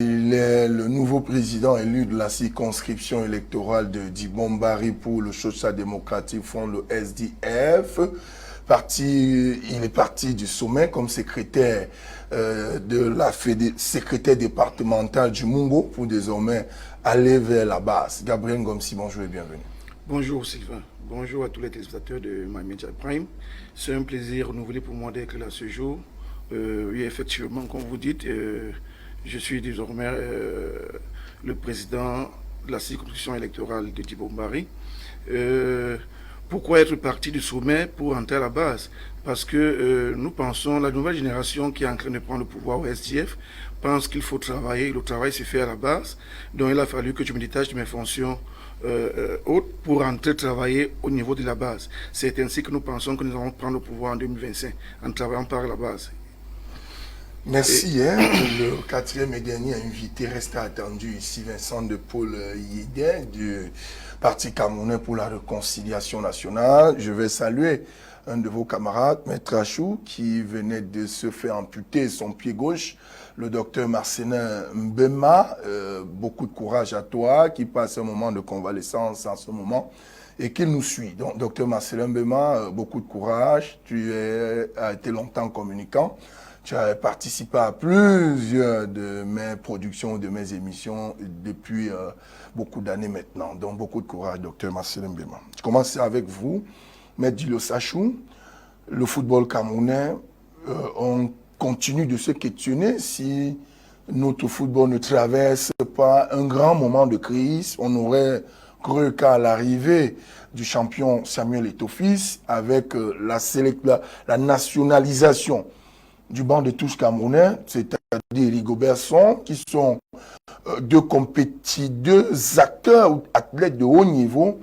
Il est le nouveau président élu de la circonscription électorale de Dibon-Barry pour le Social Democratic Front, le SDF. Il est parti du sommet comme secrétaire secrétaire départemental du Mungo pour désormais aller vers la base. Gabriel Ngomsi, bonjour et bienvenue. Bonjour Sylvain, bonjour à tous les téléspectateurs de My Media Prime. C'est un plaisir renouvelé pour moi d'être là ce jour. Oui, effectivement, comme vous dites, je suis désormais le président de la circonscription électorale de Dibon-Barry. Pourquoi être parti du sommet pour entrer à la base? Parce que nous pensons, la nouvelle génération qui est en train de prendre le pouvoir au SDF pense qu'il faut travailler, le travail se fait à la base. Donc il a fallu que je me détache de mes fonctions hautes pour entrer travailler au niveau de la base. C'est ainsi que nous pensons que nous allons prendre le pouvoir en 2025, en travaillant par la base. Merci. Le quatrième et dernier invité reste attendu ici, Vincent de Paul Yédé du Parti camerounais pour la réconciliation nationale. Je vais saluer un de vos camarades, Maître Achou, qui venait de se faire amputer son pied gauche, le docteur Marcelin Mbema. Beaucoup de courage à toi, qui passe un moment de convalescence en ce moment et qui nous suit. Donc, docteur Marcelin Mbema, beaucoup de courage. Tu as été longtemps communicant. Tu as participé à plusieurs de mes productions, de mes émissions depuis beaucoup d'années maintenant. Donc, beaucoup de courage, docteur Marcelin Mbema. Je commence avec vous, Maître Dilo Sachou. Le football camerounais, on continue de se questionner si notre football ne traverse pas un grand moment de crise. On aurait cru qu'à l'arrivée du champion Samuel Eto'o-Fils, avec la nationalisation du banc de touche camerounais, c'est-à-dire Rigobert Song, qui sont deux acteurs ou athlètes de haut niveau,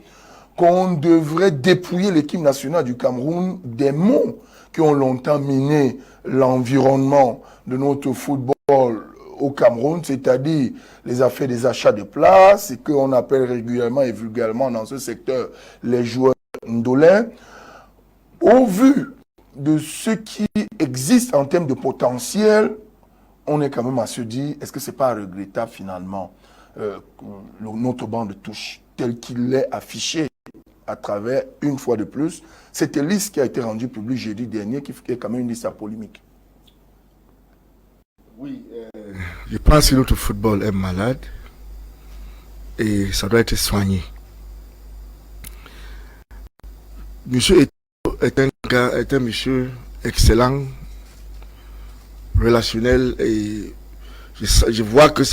qu'on devrait dépouiller l'équipe nationale du Cameroun des maux qui ont longtemps miné l'environnement de notre football au Cameroun, c'est-à-dire les affaires des achats de places, et qu'on appelle régulièrement et vulgairement dans ce secteur les joueurs ndolins. Au vu de ce qui existe en termes de potentiel, on est quand même à se dire, est-ce que ce n'est pas regrettable finalement notre banc de touche tel qu'il est affiché à travers, une fois de plus, cette liste qui a été rendue publique jeudi dernier, qui est quand même une liste à polémique. Oui, je pense que notre football est malade et ça doit être soigné. Monsieur est un monsieur excellent, relationnel, et je vois que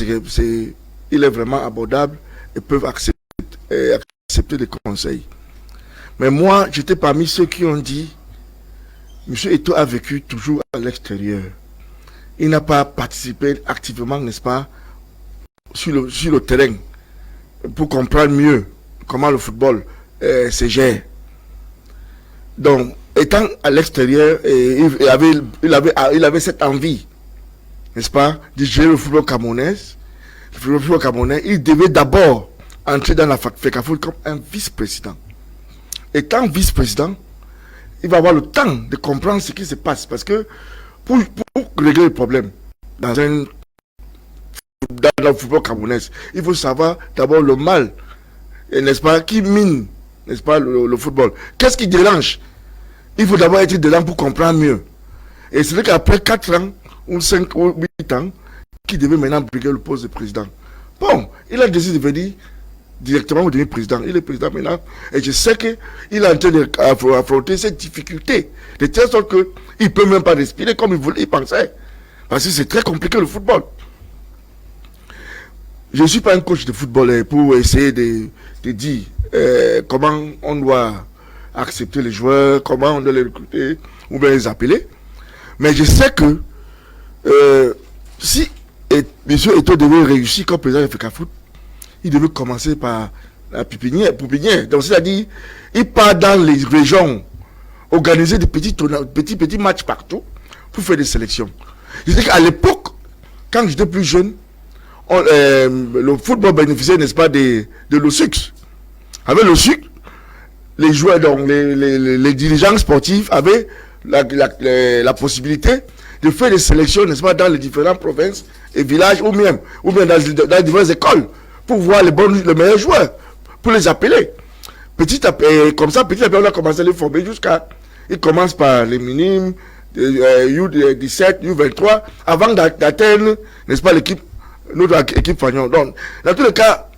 il est vraiment abordable et peuvent accepter des conseils. Mais moi, j'étais parmi ceux qui ont dit, monsieur Eto'o a vécu toujours à l'extérieur. Il n'a pas participé activement, n'est-ce pas, sur le terrain pour comprendre mieux comment le football se gère. Donc, étant à l'extérieur, il avait cette envie, n'est-ce pas, de gérer le football camerounais. Le football camerounais, il devait d'abord entrer dans la FECAFOOT comme un vice-président. Étant vice-président, il va avoir le temps de comprendre ce qui se passe. Parce que pour régler le problème dans le football camerounais, il faut savoir d'abord le mal, n'est-ce pas, qui mine, n'est-ce pas, le football. Qu'est-ce qui dérange? Il faut d'abord être dedans pour comprendre mieux. Et c'est vrai qu'après 4 ans, ou 5 ou 8 ans, qu'il devait maintenant briguer le poste de président. Bon, il a décidé de venir directement devenir président. Il est président maintenant. Et je sais qu'il est en train d'affronter cette difficulté. De telle sorte qu'il ne peut même pas respirer comme il pensait. Parce que c'est très compliqué le football. Je ne suis pas un coach de football pour essayer de dire comment on doit accepter les joueurs, comment on doit les recruter ou bien les appeler. Mais je sais que si M. Eto'o devait réussir comme président de FECAFOOT, il devait commencer par la pépinière. Donc c'est-à-dire, il part dans les régions, organiser des petits matchs partout pour faire des sélections. Je sais qu'à l'époque, quand j'étais plus jeune, le football bénéficiait, n'est-ce pas, de l'OSUC. Avec l'OSUC, les joueurs, donc les dirigeants sportifs avaient la possibilité de faire des sélections, n'est-ce pas, dans les différentes provinces et villages, ou bien dans les diverses écoles, pour voir les meilleurs joueurs, pour les appeler. Petit à petit, comme ça, petit à petit, on a commencé à les former jusqu'à... Ils commencent par les minimes, U17, U23, avant d'atteindre, n'est-ce pas, notre équipe Fagnon. Donc, dans tous les cas,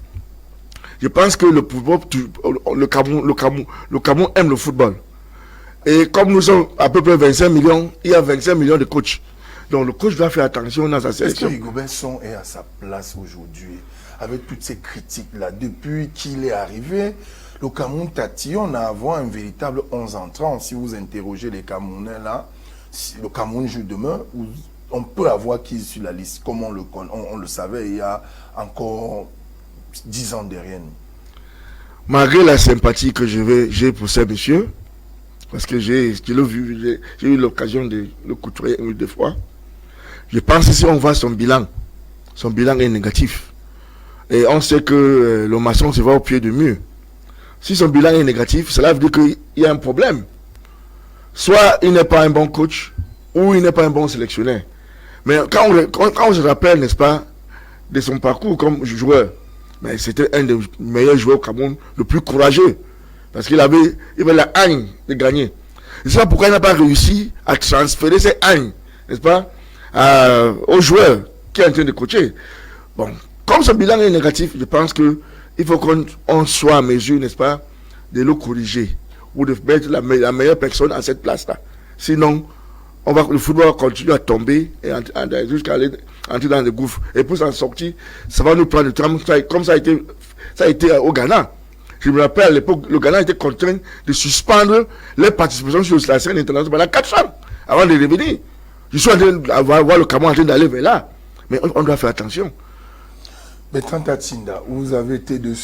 je pense que le Cameroun aime le football. Et comme nous sommes à peu près 25 millions, il y a 25 millions de coachs. Donc le coach doit faire attention dans sa sélection. Est-ce que Rigobert Song est à sa place aujourd'hui, avec toutes ces critiques-là? Depuis qu'il est arrivé, le Cameroun tatillonne à avoir un véritable 11 entrant. Si vous interrogez les Camerounais là, si le Cameroun joue demain, on peut avoir qui sur la liste, comme on le savait il y a encore 10 ans derrière nous. Malgré la sympathie que j'ai pour ces messieurs, parce que j'ai eu l'occasion de le côtoyer une ou deux fois, je pense que si on voit son bilan est négatif. Et on sait que le maçon se va au pied du mur. Si son bilan est négatif, cela veut dire qu'il y a un problème. Soit il n'est pas un bon coach, ou il n'est pas un bon sélectionneur. Mais quand on se rappelle, n'est-ce pas, de son parcours comme joueur, mais c'était un des meilleurs joueurs au Cameroun, le plus courageux. Parce qu'il avait la haine de gagner. C'est ça pourquoi il n'a pas réussi à transférer cette haine, n'est-ce pas, aux joueurs qui est en train de coacher. Bon, comme son bilan est négatif, je pense qu'il faut qu'on soit à mesure, n'est-ce pas, de le corriger ou de mettre la meilleure personne à cette place-là. Sinon, le football va continuer à tomber et jusqu'à aller entrer dans le gouffre. Et pour s'en sortir, ça va nous prendre du temps, comme ça a été au Ghana. Je me rappelle à l'époque, le Ghana était contraint de suspendre les participations sur la scène internationale pendant 4 ans avant de revenir. Je suis en train de voir le Cameroun en train d'aller vers là. Mais on doit faire attention. Bertrand Tatsinda, vous avez été de